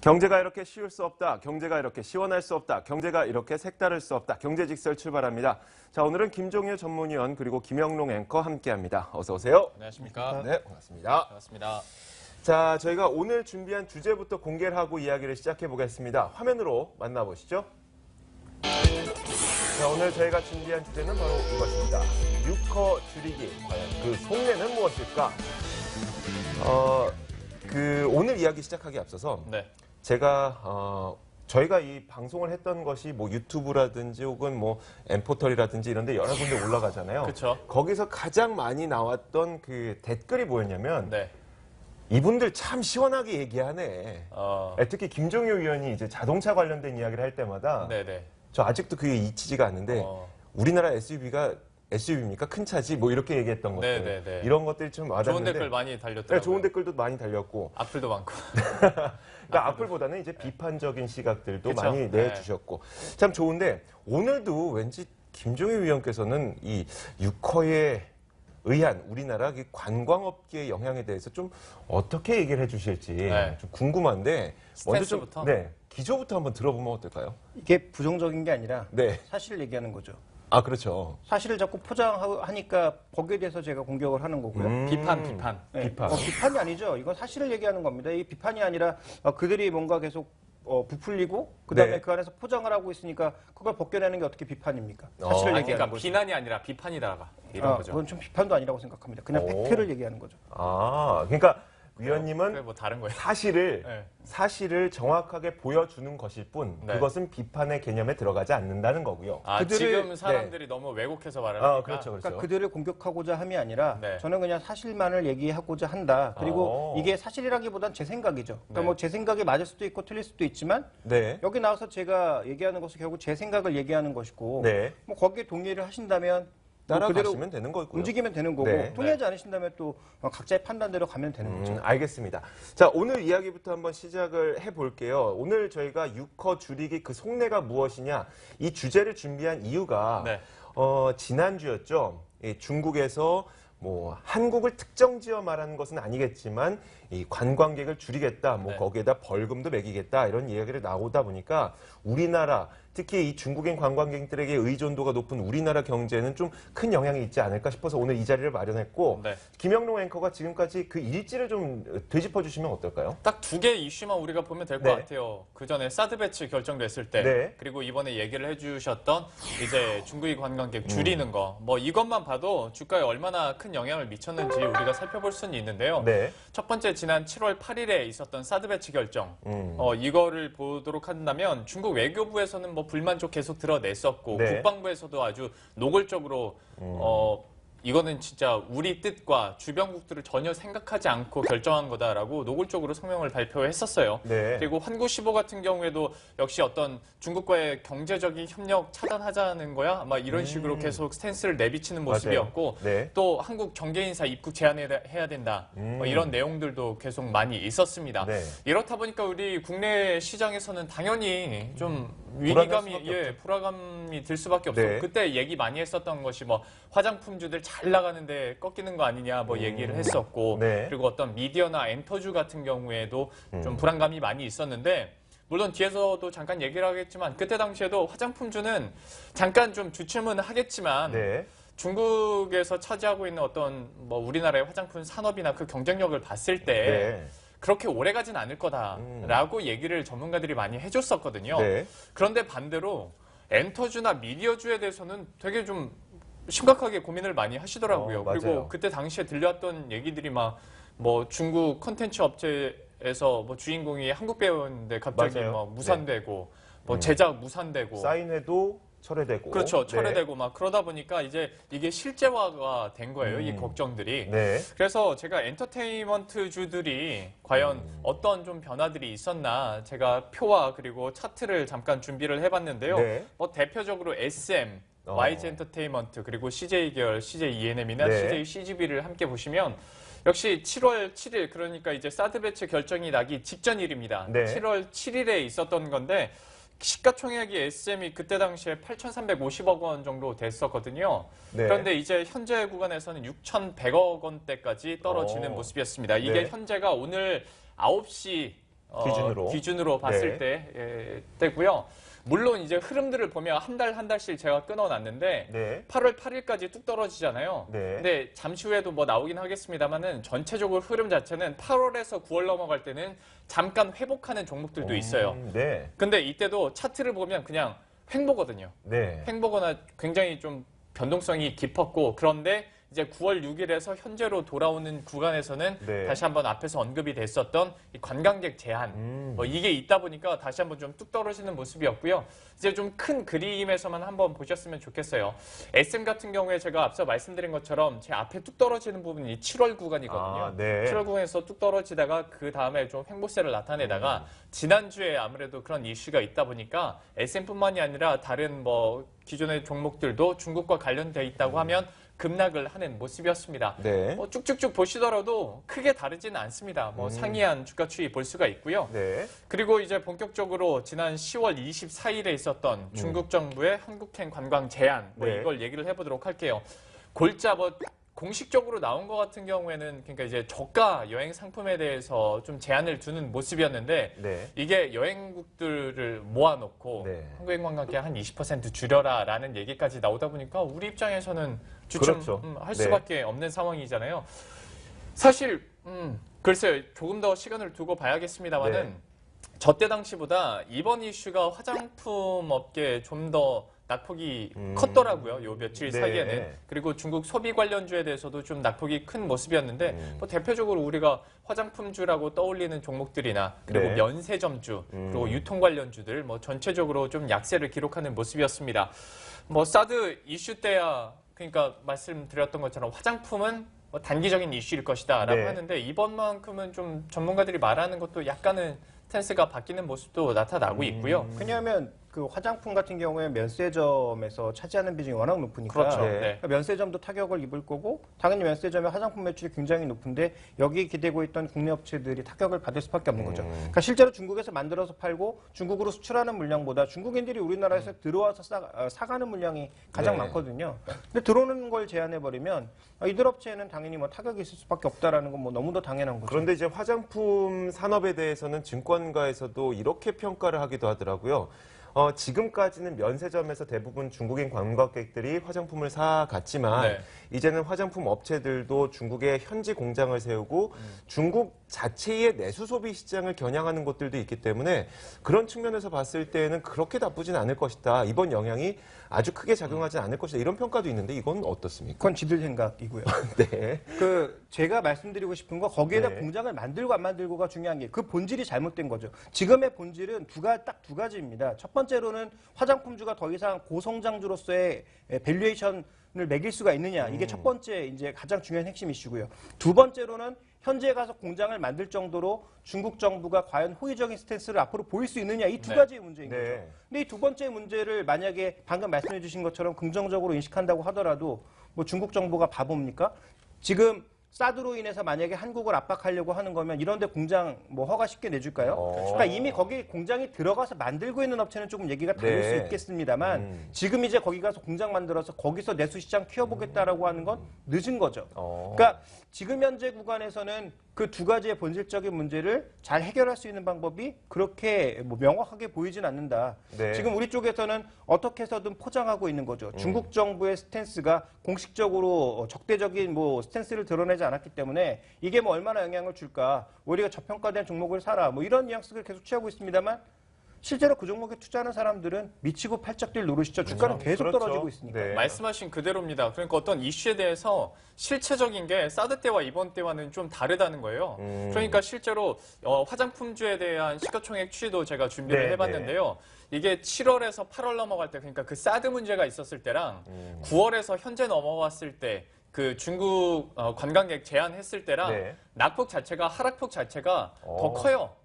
경제가 이렇게 쉬울 수 없다. 경제가 이렇게 시원할 수 없다. 경제가 이렇게 색다를 수 없다. 경제직설 출발합니다. 자, 오늘은 김종유 전문위원 그리고 김영롱 앵커 함께합니다. 어서 오세요. 안녕하십니까. 네, 반갑습니다. 반갑습니다. 자, 저희가 오늘 준비한 주제부터 공개를 하고 이야기를 시작해 보겠습니다. 화면으로 만나보시죠. 자, 오늘 저희가 준비한 주제는 바로 이것입니다. 유커 줄이기. 과연 그 속내는 무엇일까? 오늘 이야기 시작하기 앞서서 네. 제가 저희가 이 방송을 했던 것이 뭐 유튜브라든지 혹은 뭐 엠포털이라든지 이런 데 여러 군데 올라가잖아요. 그쵸. 거기서 가장 많이 나왔던 그 댓글이 뭐였냐면 네. 이분들 참 시원하게 얘기하네. 특히 김종유 의원이 이제 자동차 관련된 이야기를 할 때마다 네네. 저 아직도 그게 잊히지가 않는데 우리나라 SUV입니까? 큰 차지? 뭐 이렇게 얘기했던 것들. 네네네. 이런 것들이 좀 와닿는데. 좋은 댓글 많이 달렸더라고요. 네, 좋은 댓글도 많이 달렸고. 악플도 많고. 그러니까 악플보다는 이제 비판적인 시각들도 그쵸? 많이 내주셨고. 참 좋은데 오늘도 왠지 김종유 위원께서는 이 유커에 의한 우리나라 관광업계의 영향에 대해서 좀 어떻게 얘기를 해주실지 좀 궁금한데 먼저 스탠스부터? 좀 기조부터 한번 들어보면 어떨까요? 이게 부정적인 게 아니라 네. 사실을 얘기하는 거죠. 아, 그렇죠. 사실을 자꾸 포장하니까 거기에 대해서 제가 공격을 하는 거고요. 비판. 네. 비판. 비판이 아니죠. 이건 사실을 얘기하는 겁니다. 이 비판이 아니라 그들이 뭔가 계속 부풀리고 그다음에 네. 그 안에서 포장을 하고 있으니까 그걸 벗겨내는 게 어떻게 비판입니까? 사실을 아니, 얘기하는 그러니까 거죠. 비난이 아니라 비판이다가 이런 거죠. 그건 좀 비판도 아니라고 생각합니다. 그냥 오. 팩트를 얘기하는 거죠. 아, 그러니까 위원님은 그게 뭐 다른 거예요. 사실을 정확하게 보여주는 것일 뿐 네. 그것은 비판의 개념에 들어가지 않는다는 거고요. 아, 그들을- 지금 사람들이 너무 왜곡해서 말을 하니까. 그렇죠, 그렇죠. 그러니까 그들을 공격하고자 함이 아니라 네. 저는 그냥 사실만을 얘기하고자 한다. 그리고 이게 사실이라기보단 제 생각이죠. 그러니까 네. 뭐 제 생각이 맞을 수도 있고 틀릴 수도 있지만 네. 여기 나와서 제가 얘기하는 것은 결국 제 생각을 얘기하는 것이고 네. 뭐 거기에 동의를 하신다면 뭐 그대로 따라가시면 되는 거고요. 움직이면 되는 거고 네. 동의하지 않으신다면 또 각자의 판단대로 가면 되는 거죠. 알겠습니다. 자, 오늘 이야기부터 한번 시작을 해볼게요. 오늘 저희가 유커 줄이기 그 속내가 무엇이냐 이 주제를 준비한 이유가 네. 지난주였죠. 중국에서 뭐 한국을 특정 지어 말하는 것은 아니겠지만 이 관광객을 줄이겠다, 뭐 네. 거기에다 벌금도 매기겠다 이런 이야기를 나오다 보니까 우리나라 특히 이 중국인 관광객들에게 의존도가 높은 우리나라 경제에는 좀 큰 영향이 있지 않을까 싶어서 오늘 이 자리를 마련했고 네. 김영롱 앵커가 지금까지 그 일지를 좀 되짚어 주시면 어떨까요? 딱 두 개 이슈만 우리가 보면 될 것 네. 같아요. 그 전에 사드 배치 결정됐을 때, 네. 그리고 이번에 얘기를 해주셨던 이제 중국인 관광객 줄이는 거, 뭐 이것만 봐도 주가에 얼마나 큰 영향을 미쳤는지 우리가 살펴볼 수는 있는데요. 네. 첫 번째 지난 7월 8일에 있었던 사드 배치 결정, 이거를 보도록 한다면 중국 외교부에서는 뭐 불만족 계속 드러냈었고 네. 국방부에서도 아주 노골적으로 이거는 진짜 우리 뜻과 주변국들을 전혀 생각하지 않고 결정한 거다라고 노골적으로 성명을 발표했었어요. 네. 그리고 환구15 같은 경우에도 역시 어떤 중국과의 경제적인 협력 차단하자는 거야? 막 이런 식으로 계속 스탠스를 내비치는 모습이었고 맞아요. 네. 또 한국 경제인사 입국 제한해야 된다. 뭐 이런 내용들도 계속 많이 있었습니다. 네. 이렇다 보니까 우리 국내 시장에서는 당연히 좀 불안할 위기감이, 수밖에 불안감이 들 수밖에 없어요. 네. 그때 얘기 많이 했었던 것이 뭐 화장품주들 잘 나가는데 꺾이는 거 아니냐 뭐 얘기를 했었고 네. 그리고 어떤 미디어나 엔터주 같은 경우에도 좀 불안감이 많이 있었는데 물론 뒤에서도 잠깐 얘기를 하겠지만 그때 당시에도 화장품주는 잠깐 좀 주춤은 하겠지만 네. 중국에서 차지하고 있는 어떤 뭐 우리나라의 화장품 산업이나 그 경쟁력을 봤을 때 네. 그렇게 오래 가진 않을 거다라고 얘기를 전문가들이 많이 해줬었거든요. 네. 그런데 반대로 엔터주나 미디어주에 대해서는 되게 좀 심각하게 고민을 많이 하시더라고요. 맞아요. 그리고 그때 당시에 들려왔던 얘기들이 막 뭐 중국 콘텐츠 업체에서 뭐 주인공이 한국 배우였는데 갑자기 맞아요. 뭐 무산되고 뭐 제작 무산되고 사인회도 철회되고. 그렇죠. 네. 철회되고 막 그러다 보니까 이제 이게 실제화가 된 거예요. 이 걱정들이. 네. 그래서 제가 엔터테인먼트주들이 과연 어떤 좀 변화들이 있었나 제가 표와 그리고 차트를 잠깐 준비를 해봤는데요. 네. 뭐 대표적으로 SM, YG 엔터테인먼트 그리고 CJ 계열, CJ ENM이나 네. CJ CGV를 함께 보시면 역시 7월 7일 그러니까 이제 사드 배치 결정이 나기 직전 일입니다. 네. 7월 7일에 있었던 건데 시가총액이 SM이 그때 당시에 8,350억 원 정도 됐었거든요. 네. 그런데 이제 현재 구간에서는 6,100억 원대까지 떨어지는 오. 모습이었습니다. 이게 네. 현재가 오늘 9시 기준으로 봤을 때고요. 물론 이제 흐름들을 보면 한 달씩 제가 끊어놨는데 8월 8일까지 뚝 떨어지잖아요. 근데 잠시 후에도 뭐 나오긴 하겠습니다만은 전체적으로 흐름 자체는 8월에서 9월 넘어갈 때는 잠깐 회복하는 종목들도 있어요. 근데 이때도 차트를 보면 그냥 횡보거든요. 횡보거나 굉장히 좀 변동성이 깊었고 그런데 이제 9월 6일에서 현재로 돌아오는 구간에서는 다시 한번 앞에서 언급이 됐었던 이 관광객 제한 이게 있다 보니까 다시 한번 좀 뚝 떨어지는 모습이었고요. 이제 좀 큰 그림에서만 한번 보셨으면 좋겠어요. SM 같은 경우에 제가 앞서 말씀드린 것처럼 제 앞에 뚝 떨어지는 부분이 7월 구간이거든요. 7월 구간에서 뚝 떨어지다가 그 다음에 좀 횡보세를 나타내다가 지난주에 아무래도 그런 이슈가 있다 보니까 SM뿐만이 아니라 다른 뭐 기존의 종목들도 중국과 관련돼 있다고 하면 급락을 하는 모습이었습니다. 쭉쭉쭉 보시더라도 크게 다르지는 않습니다. 상이한 주가 추이 볼 수가 있고요. 그리고 이제 본격적으로 지난 10월 24일에 있었던 중국 정부의 한국행 관광 제한 이걸 얘기를 해보도록 할게요. 골자 공식적으로 나온 것 같은 경우에는 그러니까 이제 저가 여행 상품에 대해서 좀 제한을 두는 모습이었는데 이게 여행국들을 모아놓고 한국행 관광객 한 20% 줄여라라는 얘기까지 나오다 보니까 우리 입장에서는 주춤할 수밖에 없는 상황이잖아요. 사실 글쎄요. 조금 더 시간을 두고 봐야겠습니다만은 저때 당시보다 이번 이슈가 화장품 업계에 좀 더 낙폭이 컸더라고요. 요 며칠 사이에는. 그리고 중국 소비 관련주에 대해서도 좀 낙폭이 큰 모습이었는데 대표적으로 우리가 화장품주라고 떠올리는 종목들이나 그리고 면세점주 그리고 유통 관련주들 전체적으로 좀 약세를 기록하는 모습이었습니다. 사드 이슈 때야 그러니까 말씀드렸던 것처럼 화장품은 단기적인 이슈일 것이다라고 하는데 이번만큼은 좀 전문가들이 말하는 것도 약간은 스탠스가 바뀌는 모습도 나타나고 있고요. 왜냐하면 그 화장품 같은 경우에 면세점에서 차지하는 비중이 워낙 높으니까 그러니까 면세점도 타격을 입을 거고 당연히 면세점의 화장품 매출이 굉장히 높은데 여기에 기대고 있던 국내 업체들이 타격을 받을 수밖에 없는 거죠. 그러니까 실제로 중국에서 만들어서 팔고 중국으로 수출하는 물량보다 중국인들이 우리나라에서 들어와서 사가는 물량이 가장 많거든요. 근데 들어오는 걸 제한해버리면 이들 업체에는 당연히 타격이 있을 수밖에 없다라는 건 너무도 당연한 거죠. 그런데 이제 화장품 산업에 대해서는 증권가에서도 이렇게 평가를 하기도 하더라고요. 지금까지는 면세점에서 대부분 중국인 관광객들이 화장품을 사갔지만 이제는 화장품 업체들도 중국에 현지 공장을 세우고 중국 자체의 내수 소비 시장을 겨냥하는 곳들도 있기 때문에 그런 측면에서 봤을 때는 그렇게 나쁘진 않을 것이다. 이번 영향이 아주 크게 작용하지 않을 것이다. 이런 평가도 있는데 이건 어떻습니까? 그건 지들 생각이고요. 제가 말씀드리고 싶은 거 거기에다 공장을 만들고 안 만들고가 중요한 게 그 본질이 잘못된 거죠. 지금의 본질은 딱 두 가지입니다. 첫 번째로는 화장품주가 더 이상 고성장주로서의 밸류에이션을 매길 수가 있느냐. 이게 첫 번째 이제 가장 중요한 핵심 이슈고요. 두 번째로는 현지에 가서 공장을 만들 정도로 중국 정부가 과연 호의적인 스탠스를 앞으로 보일 수 있느냐. 이 두 가지의 문제인 거죠. 근데 이 두 번째 문제를 만약에 방금 말씀해 주신 것처럼 긍정적으로 인식한다고 하더라도 중국 정부가 바보입니까? 지금 사드로 인해서 만약에 한국을 압박하려고 하는 거면 이런 데 공장 허가 쉽게 내줄까요? 그러니까 이미 거기 공장이 들어가서 만들고 있는 업체는 조금 얘기가 다를 수 있겠습니다만 지금 이제 거기 가서 공장 만들어서 거기서 내수 시장 키워보겠다라고 하는 건 늦은 거죠. 그러니까 지금 현재 구간에서는 그 두 가지의 본질적인 문제를 잘 해결할 수 있는 방법이 그렇게 명확하게 보이진 않는다. 지금 우리 쪽에서는 어떻게 해서든 포장하고 있는 거죠. 중국 정부의 스탠스가 공식적으로 적대적인 스탠스를 드러내지 않았기 때문에 이게 얼마나 영향을 줄까. 우리가 저평가된 종목을 사라. 이런 뉘앙스를 계속 취하고 있습니다만 실제로 그 종목에 투자하는 사람들은 미치고 팔짝 뛸 노릇이죠. 주가는 계속 떨어지고 있으니까. 말씀하신 그대로입니다. 그러니까 어떤 이슈에 대해서 실체적인 게 사드 때와 이번 때와는 좀 다르다는 거예요. 그러니까 실제로 화장품주에 대한 시가총액 추이도 제가 준비를 해봤는데요. 이게 7월에서 8월 넘어갈 때 그러니까 그 사드 문제가 있었을 때랑 9월에서 현재 넘어왔을 때 그 중국 관광객 제한했을 때랑 낙폭 자체가 하락폭 자체가 더 커요.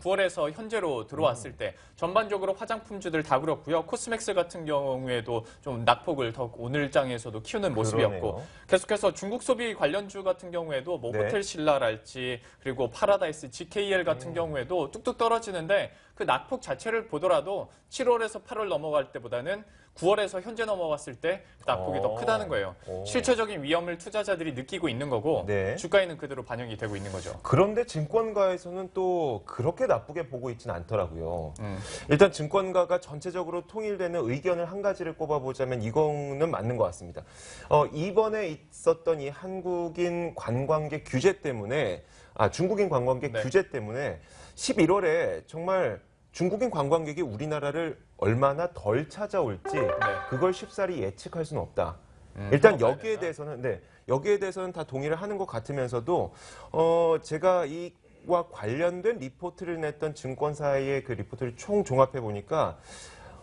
9월에서 현재로 들어왔을 때 전반적으로 화장품주들 다 그렇고요. 코스맥스 같은 경우에도 좀 낙폭을 더 오늘장에서도 키우는 모습이었고 계속해서 중국 소비 관련주 같은 경우에도 호텔신라랄지 그리고 파라다이스, GKL 같은 경우에도 뚝뚝 떨어지는데 그 낙폭 자체를 보더라도 7월에서 8월 넘어갈 때보다는 9월에서 현재 넘어갔을 때 낙폭이 더 크다는 거예요. 실체적인 위험을 투자자들이 느끼고 있는 거고 주가에는 그대로 반영이 되고 있는 거죠. 그런데 증권가에서는 또 그렇게 나쁘게 보고 있지는 않더라고요. 일단 증권가가 전체적으로 통일되는 의견을 한 가지를 꼽아보자면 이거는 맞는 것 같습니다. 이번에 있었던 이 한국인 관광객 규제 때문에, 중국인 관광객 네. 규제 때문에 11월에 정말 중국인 관광객이 우리나라를 얼마나 덜 찾아올지 그걸 쉽사리 예측할 수는 없다. 일단 여기에 대해서는 다 동의를 하는 것 같으면서도 제가 이와 관련된 리포트를 냈던 증권사의 그 리포트를 총 종합해 보니까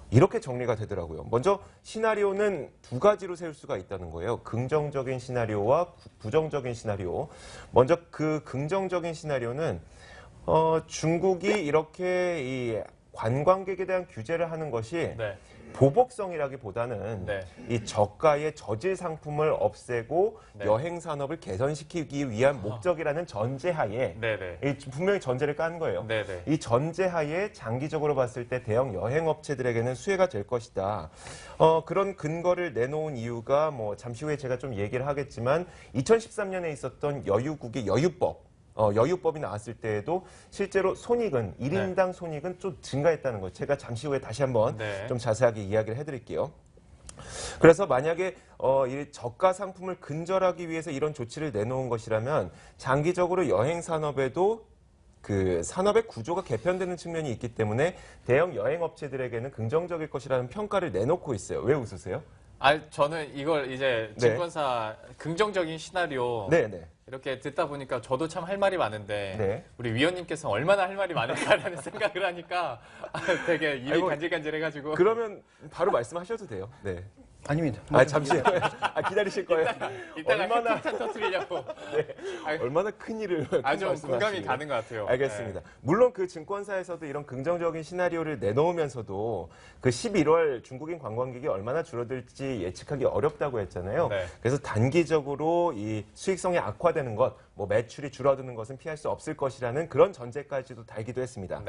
이렇게 정리가 되더라고요. 먼저 시나리오는 두 가지로 세울 수가 있다는 거예요. 긍정적인 시나리오와 부정적인 시나리오. 먼저 그 긍정적인 시나리오는 중국이 이렇게 이 관광객에 대한 규제를 하는 것이 보복성이라기보다는 이 저가의 저질 상품을 없애고 여행 산업을 개선시키기 위한 목적이라는 전제하에 분명히 전제를 깐 거예요. 이 전제하에 장기적으로 봤을 때 대형 여행업체들에게는 수혜가 될 것이다. 그런 근거를 내놓은 이유가 뭐 잠시 후에 제가 좀 얘기를 하겠지만 2013년에 있었던 여유국의 여유법. 여유법이 나왔을 때에도 실제로 손익은 1인당 손익은 좀 증가했다는 거. 제가 잠시 후에 다시 한번 좀 자세하게 이야기를 해드릴게요. 그래서 만약에 이 저가 상품을 근절하기 위해서 이런 조치를 내놓은 것이라면 장기적으로 여행 산업에도 그 산업의 구조가 개편되는 측면이 있기 때문에 대형 여행 업체들에게는 긍정적일 것이라는 평가를 내놓고 있어요. 왜 웃으세요? 저는 이걸 이제 증권사 긍정적인 시나리오 이렇게 듣다 보니까 저도 참 할 말이 많은데 우리 위원님께서 얼마나 할 말이 많을까라는 생각을 하니까 되게 입이 간질간질해가지고. 그러면 바로 말씀하셔도 돼요. 네. 아닙니다. 잠시 기다리실 거예요. 이따가 얼마나 터뜨리려고. 얼마나 큰 일을 좀 공감이 가는 것 같아요. 알겠습니다. 물론 그 증권사에서도 이런 긍정적인 시나리오를 내놓으면서도 그 11월 중국인 관광객이 얼마나 줄어들지 예측하기 어렵다고 했잖아요. 그래서 단기적으로 이 수익성이 악화되는 것, 뭐 매출이 줄어드는 것은 피할 수 없을 것이라는 그런 전제까지도 달기도 했습니다.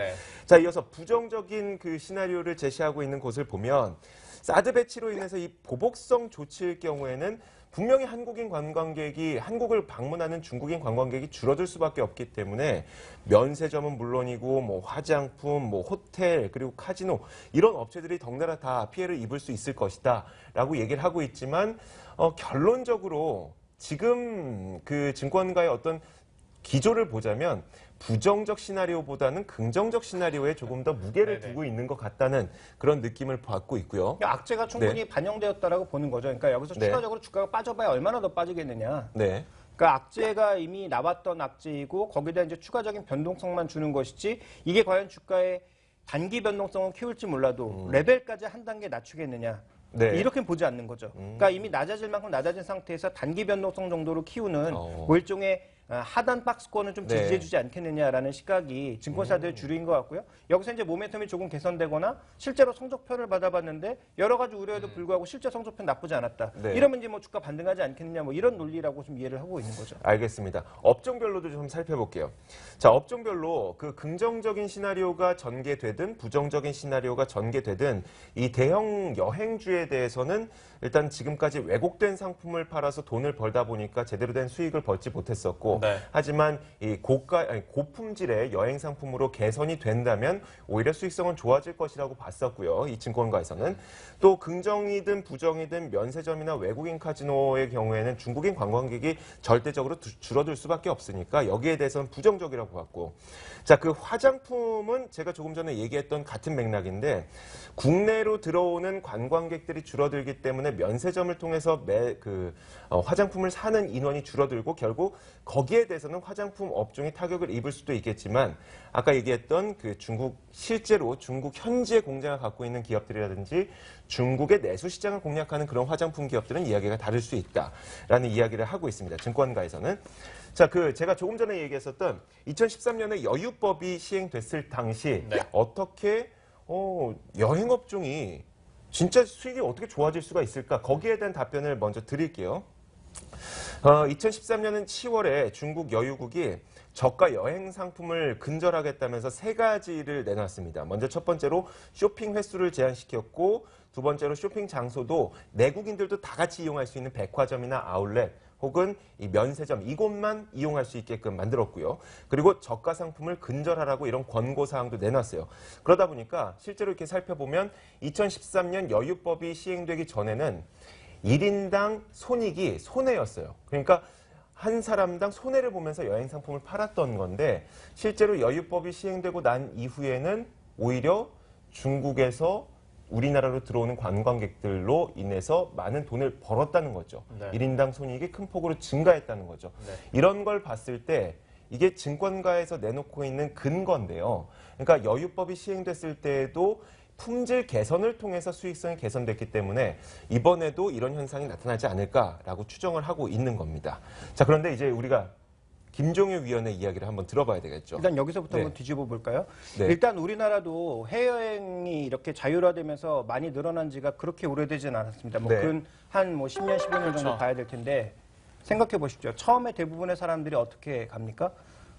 자, 이어서 부정적인 그 시나리오를 제시하고 있는 곳을 보면 사드 배치로 인해서 이 보복성 조치일 경우에는 분명히 한국인 관광객이 한국을 방문하는 중국인 관광객이 줄어들 수밖에 없기 때문에 면세점은 물론이고 뭐 화장품, 뭐 호텔 그리고 카지노 이런 업체들이 덩달아 다 피해를 입을 수 있을 것이다라고 얘기를 하고 있지만 결론적으로 지금 그 증권가의 어떤 기조를 보자면 부정적 시나리오보다는 긍정적 시나리오에 조금 더 무게를 두고 있는 것 같다는 그런 느낌을 받고 있고요. 악재가 충분히 반영되었다라고 보는 거죠. 그러니까 여기서 추가적으로 주가가 빠져봐야 얼마나 더 빠지겠느냐. 그러니까 악재가 이미 나왔던 악재이고 거기에 대한 이제 추가적인 변동성만 주는 것이지 이게 과연 주가의 단기 변동성을 키울지 몰라도 레벨까지 한 단계 낮추겠느냐. 이렇게 보지 않는 거죠. 그러니까 이미 낮아질 만큼 낮아진 상태에서 단기 변동성 정도로 키우는 뭐 일종의 하단 박스권을 좀 지지해주지 않겠느냐라는 시각이 증권사들의 주류인 것 같고요. 여기서 이제 모멘텀이 조금 개선되거나 실제로 성적표를 받아봤는데 여러 가지 우려에도 불구하고 실제 성적표는 나쁘지 않았다. 이러면 이제 뭐 주가 반등하지 않겠느냐 뭐 이런 논리라고 좀 이해를 하고 있는 거죠. 알겠습니다. 업종별로도 좀 살펴볼게요. 자, 업종별로 그 긍정적인 시나리오가 전개되든 부정적인 시나리오가 전개되든 이 대형 여행주에 대해서는 일단 지금까지 왜곡된 상품을 팔아서 돈을 벌다 보니까 제대로 된 수익을 벌지 못했었고 하지만 이 고품질의 여행 상품으로 개선이 된다면 오히려 수익성은 좋아질 것이라고 봤었고요. 이 증권가에서는 또 긍정이든 부정이든 면세점이나 외국인 카지노의 경우에는 중국인 관광객이 절대적으로 줄어들 수밖에 없으니까 여기에 대해서는 부정적이라고 봤고 자, 그 화장품은 제가 조금 전에 얘기했던 같은 맥락인데 국내로 들어오는 관광객들이 줄어들기 때문에 면세점을 통해서 화장품을 사는 인원이 줄어들고 결국 거기에 대해서는 화장품 업종이 타격을 입을 수도 있겠지만 아까 얘기했던 그 실제로 중국 현지의 공장을 갖고 있는 기업들이라든지 중국의 내수 시장을 공략하는 그런 화장품 기업들은 이야기가 다를 수 있다라는 이야기를 하고 있습니다. 증권가에서는. 자, 제가 조금 전에 얘기했었던 2013년에 여유법이 시행됐을 당시 어떻게 여행업종이 진짜 수익이 어떻게 좋아질 수가 있을까? 거기에 대한 답변을 먼저 드릴게요. 2013년은 10월에 중국 여유국이 저가 여행 상품을 근절하겠다면서 3가지를 내놨습니다. 먼저 첫 번째로 쇼핑 횟수를 제한시켰고, 두 번째로 쇼핑 장소도 내국인들도 다 같이 이용할 수 있는 백화점이나 아울렛 혹은 이 면세점 이곳만 이용할 수 있게끔 만들었고요. 그리고 저가 상품을 근절하라고 이런 권고사항도 내놨어요. 그러다 보니까 실제로 이렇게 살펴보면 2013년 여유법이 시행되기 전에는 1인당 손익이 손해였어요. 그러니까 한 사람당 손해를 보면서 여행 상품을 팔았던 건데 실제로 여유법이 시행되고 난 이후에는 오히려 중국에서 우리나라로 들어오는 관광객들로 인해서 많은 돈을 벌었다는 거죠. 네. 1인당 손익이 큰 폭으로 증가했다는 거죠. 네. 이런 걸 봤을 때 이게 증권가에서 내놓고 있는 근거인데요. 그러니까 여유법이 시행됐을 때에도 품질 개선을 통해서 수익성이 개선됐기 때문에 이번에도 이런 현상이 나타나지 않을까라고 추정을 하고 있는 겁니다. 자, 그런데 이제 우리가 김종유 위원의 이야기를 한번 들어봐야 되겠죠. 일단 여기서부터 네. 한번 뒤집어 볼까요? 네. 일단 우리나라도 해외여행이 이렇게 자율화되면서 많이 늘어난 지가 그렇게 오래되진 않았습니다. 네. 한 10년, 15년 정도 그렇죠. 봐야 될 텐데 생각해 보십시오. 처음에 대부분의 사람들이 어떻게 갑니까?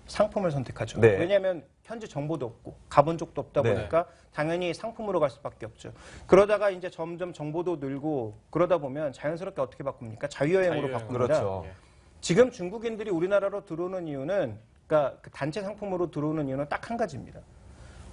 상품을 선택하죠. 네. 왜냐하면 현지 정보도 없고 가본 적도 없다 네. 보니까 당연히 상품으로 갈 수밖에 없죠. 그러다가 이제 점점 정보도 늘고 그러다 보면 자연스럽게 어떻게 바꿉니까? 자유여행으로 자유여행. 바꿉니다. 그렇죠. 예. 지금 중국인들이 우리나라로 들어오는 이유는, 그러니까 그 단체 상품으로 들어오는 이유는 딱 한 가지입니다.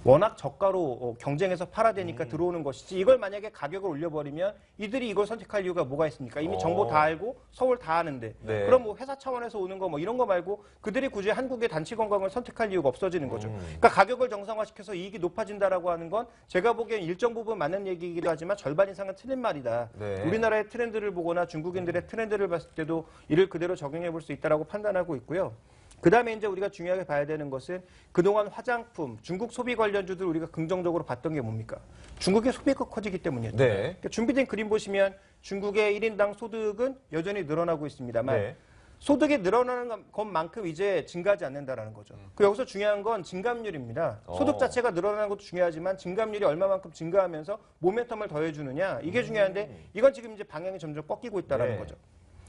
워낙 저가로 경쟁해서 팔아야 되니까 들어오는 것이지, 이걸 만약에 가격을 올려버리면 이들이 이걸 선택할 이유가 뭐가 있습니까? 이미 정보 다 알고 서울 다 아는데. 네. 그럼 뭐 회사 차원에서 오는 거 뭐 이런 거 말고 그들이 굳이 한국의 단체 관광을 선택할 이유가 없어지는 거죠. 그러니까 가격을 정상화시켜서 이익이 높아진다라고 하는 건 제가 보기엔 일정 부분 맞는 얘기이기도 하지만 절반 이상은 틀린 말이다. 네. 우리나라의 트렌드를 보거나 중국인들의 트렌드를 봤을 때도 이를 그대로 적용해 볼 수 있다라고 판단하고 있고요. 그 다음에 이제 우리가 중요하게 봐야 되는 것은 그동안 화장품, 중국 소비 관련주들 우리가 긍정적으로 봤던 게 뭡니까? 중국의 소비가 커지기 때문이었죠. 네. 그러니까 준비된 그림 보시면 중국의 1인당 소득은 여전히 늘어나고 있습니다만 네. 소득이 늘어나는 것만큼 이제 증가하지 않는다라는 거죠. 그 여기서 중요한 건 증감률입니다. 소득 자체가 늘어나는 것도 중요하지만 증감률이 얼마만큼 증가하면서 모멘텀을 더해주느냐, 이게 중요한데 이건 지금 이제 방향이 점점 꺾이고 있다라는 네. 거죠.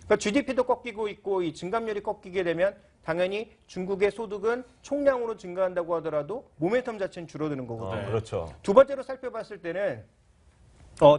그러니까 GDP도 꺾이고 있고 이 증감률이 꺾이게 되면 당연히 중국의 소득은 총량으로 증가한다고 하더라도 모멘텀 자체는 줄어드는 거거든요. 그렇죠. 두 번째로 살펴봤을 때는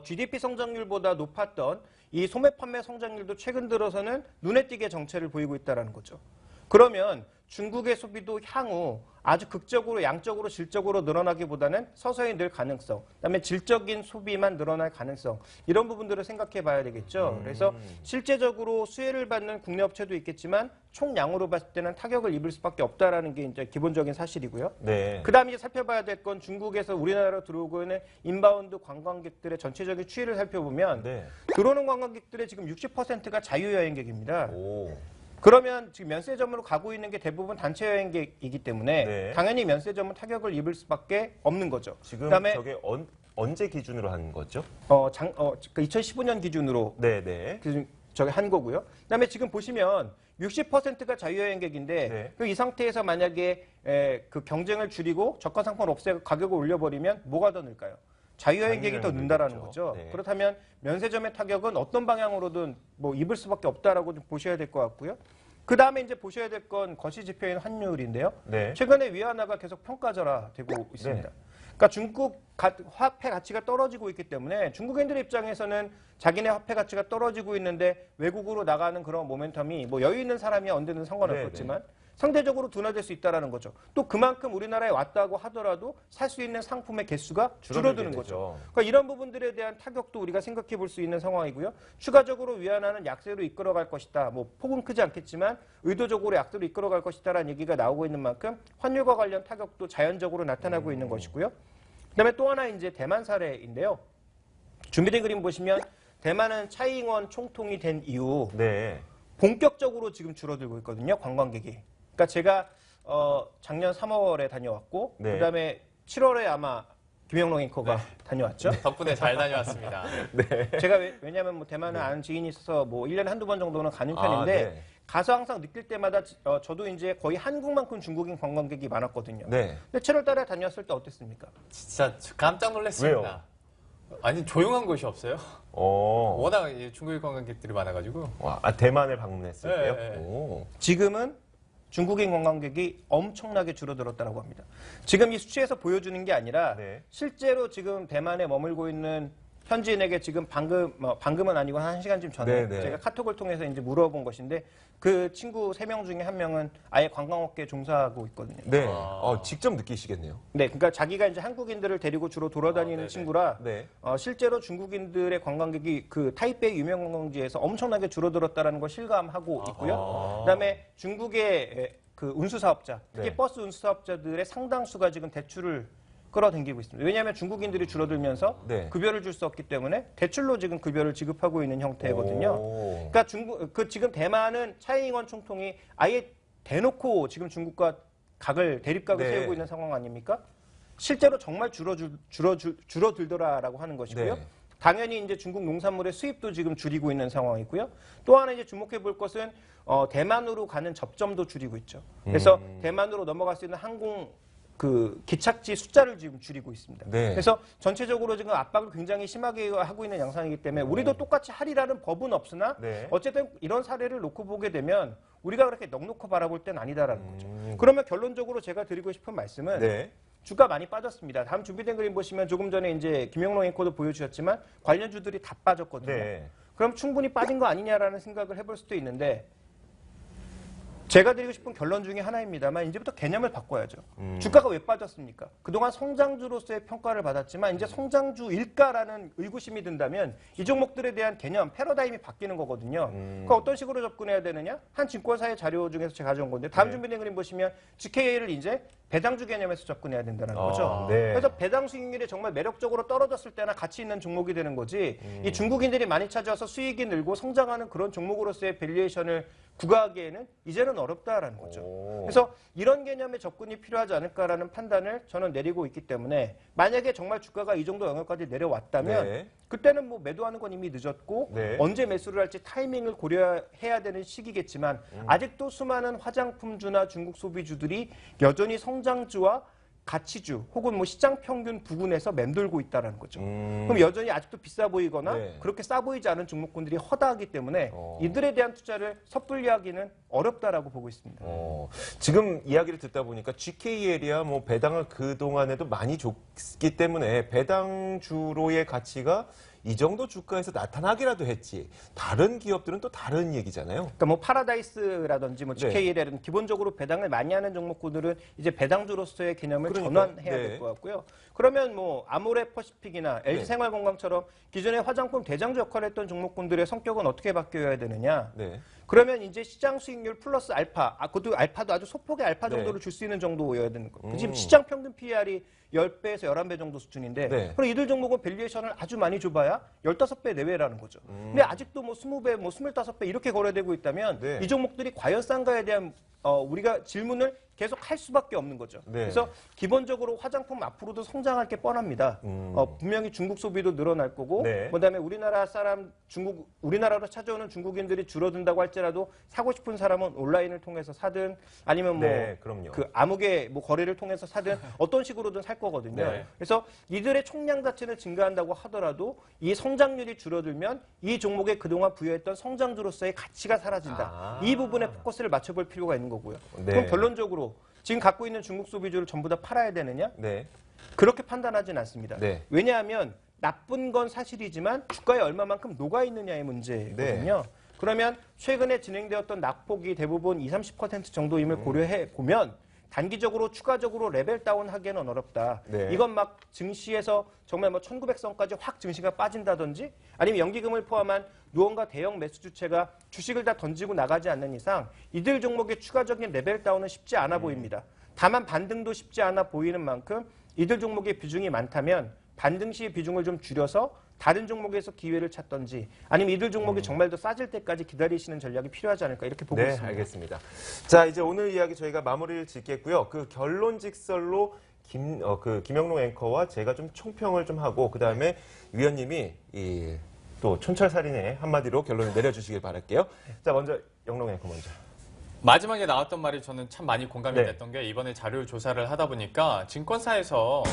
GDP 성장률보다 높았던 이 소매 판매 성장률도 최근 들어서는 눈에 띄게 정체를 보이고 있다는 거죠. 그러면 중국의 소비도 향후 아주 극적으로 양적으로 질적으로 늘어나기보다는 서서히 늘 가능성, 그다음에 질적인 소비만 늘어날 가능성, 이런 부분들을 생각해 봐야 되겠죠. 그래서 실제적으로 수혜를 받는 국내 업체도 있겠지만 총량으로 봤을 때는 타격을 입을 수밖에 없다라는 게 이제 기본적인 사실이고요. 네. 그다음에 이제 살펴봐야 될 건 중국에서 우리나라로 들어오고 있는 인바운드 관광객들의 전체적인 추이를 살펴보면 네. 들어오는 관광객들의 지금 60%가 자유여행객입니다. 오. 그러면 지금 면세점으로 가고 있는 게 대부분 단체 여행객이기 때문에 네. 당연히 면세점은 타격을 입을 수밖에 없는 거죠. 지금 그다음에 저게 언제 기준으로 한 거죠? 2015년 기준으로 네, 네. 저게 한 거고요. 그다음에 지금 보시면 60%가 자유여행객인데 네. 이 상태에서 만약에 그 경쟁을 줄이고 저가 상품을 없애고 가격을 올려버리면 뭐가 더 늘까요? 자유여행객이 더 는다라는 늘겠죠. 거죠. 네. 그렇다면 면세점의 타격은 어떤 방향으로든 뭐 입을 수밖에 없다라고 좀 보셔야 될 것 같고요. 그 다음에 이제 보셔야 될 건 거시 지표인 환율인데요. 네. 최근에 위안화가 계속 평가절하되고 있습니다. 그러니까 중국 화폐 가치가 떨어지고 있기 때문에 중국인들 입장에서는 자기네 화폐 가치가 떨어지고 있는데 외국으로 나가는 그런 모멘텀이 뭐 여유 있는 사람이 언제든 상관없겠지만 상대적으로 둔화될 수 있다는 거죠. 또 그만큼 우리나라에 왔다고 하더라도 살 수 있는 상품의 개수가 줄어드는 거죠. 그러니까 이런 부분들에 대한 타격도 우리가 생각해 볼 수 있는 상황이고요. 추가적으로 위안화는 약세로 이끌어갈 것이다. 뭐 폭은 크지 않겠지만 의도적으로 약세로 이끌어갈 것이다라는 얘기가 나오고 있는 만큼 환율과 관련 타격도 자연적으로 나타나고 있는 것이고요. 그다음에 또 하나 이제 대만 사례인데요. 준비된 그림 보시면 대만은 차이잉원 총통이 된 이후 본격적으로 지금 줄어들고 있거든요. 관광객이. 그러니까 제가 작년 3월에 다녀왔고 그다음에 7월에 아마 김영롱 앵커가 다녀왔죠. 덕분에 잘 다녀왔습니다. 제가 왜냐하면 뭐 대만은 아는 지인이 있어서 뭐 1년에 한두 번 정도는 가는 편인데 가서 항상 느낄 때마다 저도 이제 거의 한국만큼 중국인 관광객이 많았거든요. 근데 7월 달에 다녀왔을 때 어땠습니까? 진짜 깜짝 놀랐습니다. 왜요? 아니 조용한 곳이 없어요. 워낙 중국인 관광객들이 많아가지고. 대만을 방문했을 때요? 네. 지금은 중국인 관광객이 엄청나게 줄어들었다고 합니다. 지금 이 수치에서 보여주는 게 아니라 네. 실제로 지금 대만에 머물고 있는 현지인에게 지금 방금은 아니고 한 1시간쯤 전에 네네. 제가 카톡을 통해서 이제 물어본 것인데 그 친구 3명 중에 한 명은 아예 관광업계에 종사하고 있거든요. 네. 직접 느끼시겠네요. 네, 그러니까 자기가 이제 한국인들을 데리고 주로 돌아다니는 친구라 네. 실제로 중국인들의 관광객이 그 타이베이 유명 관광지에서 엄청나게 줄어들었다라는 걸 실감하고 있고요. 그다음에 중국의 그 운수 사업자, 특히 네. 버스 운수 사업자들의 상당수가 지금 대출을 끌어당기고 있습니다. 왜냐하면 중국인들이 줄어들면서 네. 급여를 줄 수 없기 때문에 대출로 지금 급여를 지급하고 있는 형태거든요. 오. 그러니까 지금 대만은 차이잉원 총통이 아예 대놓고 지금 중국과 대립각을 네. 세우고 있는 상황 아닙니까? 실제로 정말 줄어들더라라고 하는 것이고요. 네. 당연히 이제 중국 농산물의 수입도 지금 줄이고 있는 상황이고요. 또 하나 이제 주목해 볼 것은 대만으로 가는 접점도 줄이고 있죠. 그래서 대만으로 넘어갈 수 있는 항공 기착지 숫자를 지금 줄이고 있습니다. 네. 그래서 전체적으로 지금 압박을 굉장히 심하게 하고 있는 양상이기 때문에 우리도 똑같이 하리라는 법은 없으나 네. 어쨌든 이런 사례를 놓고 보게 되면 우리가 그렇게 넉넉히 바라볼 땐 아니다라는 거죠. 그러면 결론적으로 제가 드리고 싶은 말씀은 네. 주가 많이 빠졌습니다. 다음 준비된 그림 보시면 조금 전에 이제 김영롱 앵커도 보여주셨지만 관련주들이 다 빠졌거든요. 네. 그럼 충분히 빠진 거 아니냐라는 생각을 해볼 수도 있는데 제가 드리고 싶은 결론 중에 하나입니다만 이제부터 개념을 바꿔야죠. 주가가 왜 빠졌습니까? 그동안 성장주로서의 평가를 받았지만 이제 성장주일까라는 의구심이 든다면 이 종목들에 대한 개념, 패러다임이 바뀌는 거거든요. 그러니까 어떤 식으로 접근해야 되느냐? 한 증권사의 자료 중에서 제가 가져온 건데 다음 준비된 그림 보시면 GKA를 이제 배당주 개념에서 접근해야 된다는 거죠. 네. 그래서 배당 수익률이 정말 매력적으로 떨어졌을 때나 가치 있는 종목이 되는 거지 이 중국인들이 많이 찾아와서 수익이 늘고 성장하는 그런 종목으로서의 밸류에이션을 구가하기에는 이제는 어렵다라는 거죠. 그래서 이런 개념의 접근이 필요하지 않을까라는 판단을 저는 내리고 있기 때문에 만약에 정말 주가가 이 정도 영역까지 내려왔다면 네. 그때는 뭐 매도하는 건 이미 늦었고 네. 언제 매수를 할지 타이밍을 고려해야 되는 시기겠지만 아직도 수많은 화장품주나 중국 소비주들이 여전히 성장주와 가치주 혹은 뭐 시장 평균 부근에서 맴돌고 있다는 거죠. 그럼 여전히 아직도 비싸 보이거나 네. 그렇게 싸 보이지 않은 종목군들이 허다하기 때문에 이들에 대한 투자를 섣불리 하기는 어렵다라고 보고 있습니다. 지금 이야기를 듣다 보니까 GKL이야 뭐 배당을 그 동안에도 많이 줬기 때문에 배당주로의 가치가 이 정도 주가에서 나타나기라도 했지. 다른 기업들은 또 다른 얘기잖아요. 그러니까 뭐 파라다이스라든지 뭐 GKL이라든지 기본적으로 배당을 많이 하는 종목군들은 이제 배당주로서의 개념을 전환해야 될 것 같고요. 그러면 뭐 아모레 퍼시픽이나 LG 생활건강처럼 기존의 화장품 대장주 역할을 했던 종목군들의 성격은 어떻게 바뀌어야 되느냐? 네. 그러면 이제 시장 수익률 플러스 알파, 그것도 알파도 아주 소폭의 알파 정도를 줄 수 있는 정도여야 되는 거예요. 지금 시장 평균 PR이 10배에서 11배 정도 수준인데 그럼 이들 종목은 밸류에이션을 아주 많이 줘봐야 15배 내외라는 거죠. 근데 아직도 뭐 20배, 뭐 25배 이렇게 거래되고 있다면 이 종목들이 과연 싼가에 대한 우리가 질문을 계속 할 수밖에 없는 거죠. 그래서 기본적으로 화장품 앞으로도 성장할 게 뻔합니다. 분명히 중국 소비도 늘어날 거고, 그다음에 우리나라로 찾아오는 중국인들이 줄어든다고 할지라도 사고 싶은 사람은 온라인을 통해서 사든 아니면 그 암흑의 뭐 거래를 통해서 사든 어떤 식으로든 살 거거든요. 그래서 이들의 총량 자체는 증가한다고 하더라도 이 성장률이 줄어들면 이 종목에 그동안 부여했던 성장주로서의 가치가 사라진다. 이 부분에 포커스를 맞춰볼 필요가 있는 거고요. 그럼 결론적으로 지금 갖고 있는 중국 소비주를 전부 다 팔아야 되느냐? 그렇게 판단하지는 않습니다. 왜냐하면 나쁜 건 사실이지만 주가에 얼마만큼 녹아있느냐의 문제거든요. 그러면 최근에 진행되었던 낙폭이 대부분 20, 30% 정도임을 고려해 보면 단기적으로 추가적으로 레벨 다운하기에는 어렵다. 이건 막 증시에서 정말 뭐 1900선까지 확 증시가 빠진다든지 아니면 연기금을 포함한 무언가 대형 매수 주체가 주식을 다 던지고 나가지 않는 이상 이들 종목의 추가적인 레벨 다운은 쉽지 않아 보입니다. 다만 반등도 쉽지 않아 보이는 만큼 이들 종목의 비중이 많다면 반등 시의 비중을 좀 줄여서 다른 종목에서 기회를 찾던지 아니면 이들 종목이 정말 더 싸질 때까지 기다리시는 전략이 필요하지 않을까 이렇게 보고 있습니다. 알겠습니다. 자, 이제 오늘 이야기 저희가 마무리를 짓겠고요. 그 결론직설로 김영롱 앵커와 제가 좀 총평을 좀 하고 그다음에 위원님이 또 촌철살인의 한마디로 결론을 내려주시길 바랄게요. 자, 먼저 영롱 앵커 먼저. 마지막에 나왔던 말이 저는 참 많이 공감이 됐던 게 이번에 자료 조사를 하다 보니까 증권사에서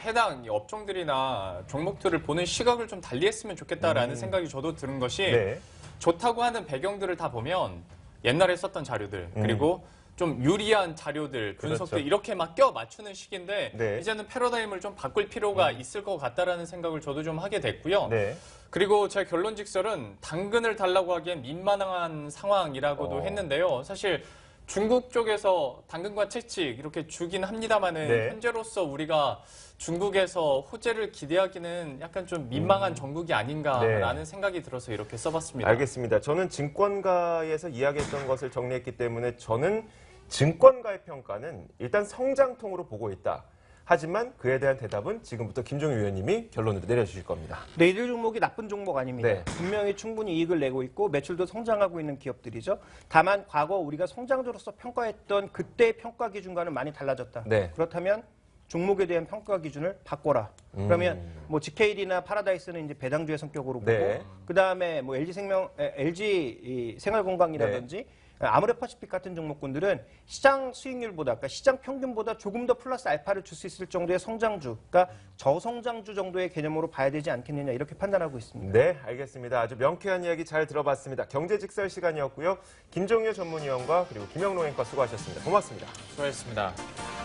해당 업종들이나 종목들을 보는 시각을 좀 달리했으면 좋겠다라는 생각이 저도 드는 것이 좋다고 하는 배경들을 다 보면 옛날에 썼던 자료들 그리고 좀 유리한 자료들, 분석들 그렇죠. 이렇게 막 껴 맞추는 시기인데 네. 이제는 패러다임을 좀 바꿀 필요가 있을 것 같다라는 생각을 저도 좀 하게 됐고요. 네. 그리고 제 결론직설은 당근을 달라고 하기엔 민망한 상황이라고도 했는데요. 사실 중국 쪽에서 당근과 채찍 이렇게 주긴 합니다만은 네. 현재로서 우리가 중국에서 호재를 기대하기는 약간 좀 민망한 정국이 아닌가라는 생각이 들어서 이렇게 써봤습니다. 알겠습니다. 저는 증권가에서 이야기했던 것을 정리했기 때문에 저는 증권가의 평가는 일단 성장통으로 보고 있다. 하지만 그에 대한 대답은 지금부터 김종인 위원님이 결론으로 내려주실 겁니다. 네, 이들 종목이 나쁜 종목 아닙니다. 네. 분명히 충분히 이익을 내고 있고 매출도 성장하고 있는 기업들이죠. 다만 과거 우리가 성장주로서 평가했던 그때의 평가 기준과는 많이 달라졌다. 네. 그렇다면 종목에 대한 평가 기준을 바꿔라. 그러면 뭐 GKD나 파라다이스는 이제 배당주의 성격으로 보고 네. 그다음에 뭐 LG 생활건강이라든지 아모레퍼시픽 같은 종목군들은 시장 수익률보다, 그러니까 시장 평균보다 조금 더 플러스 알파를 줄 수 있을 정도의 성장주, 그러니까 저성장주 정도의 개념으로 봐야 되지 않겠느냐 이렇게 판단하고 있습니다. 네, 알겠습니다. 아주 명쾌한 이야기 잘 들어봤습니다. 경제직설 시간이었고요. 김종효 전문위원과 그리고 김영롱 앵커 수고하셨습니다. 고맙습니다. 수고하셨습니다.